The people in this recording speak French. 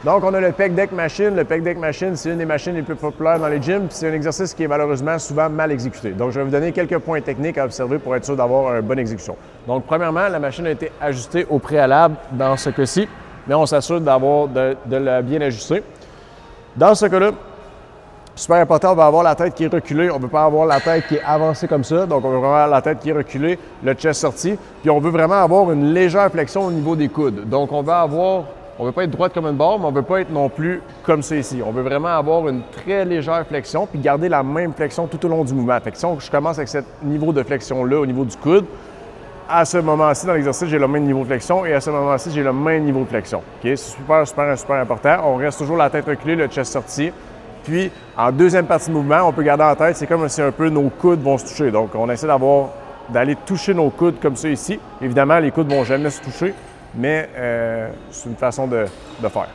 Donc, on a le pec deck machine. Le pec deck machine, c'est une des machines les plus populaires dans les gyms, puis c'est un exercice qui est malheureusement souvent mal exécuté. Donc, je vais vous donner quelques points techniques à observer pour être sûr d'avoir une bonne exécution. Donc, premièrement, la machine a été ajustée au préalable dans ce cas-ci, mais on s'assure de la bien ajuster. Dans ce cas-là, super important, on va avoir la tête qui est reculée. On ne veut pas avoir la tête qui est avancée comme ça. Donc, on veut vraiment avoir la tête qui est reculée, le chest sorti. Puis, on veut vraiment avoir une légère flexion au niveau des coudes. Donc, on ne veut pas être droite comme une barre, mais on ne veut pas être non plus comme ça ici. On veut vraiment avoir une très légère flexion puis garder la même flexion tout au long du mouvement. Fait que si je commence avec ce niveau de flexion-là au niveau du coude, à ce moment-ci, dans l'exercice, j'ai le même niveau de flexion et à ce moment-ci, j'ai le même niveau de flexion. OK? C'est super, super, super important. On reste toujours la tête reculée, le chest sorti. Puis, en deuxième partie de mouvement, on peut garder en tête, c'est comme si un peu nos coudes vont se toucher. Donc, on essaie d'aller toucher nos coudes comme ça ici. Évidemment, les coudes ne vont jamais se toucher, mais c'est une façon de faire.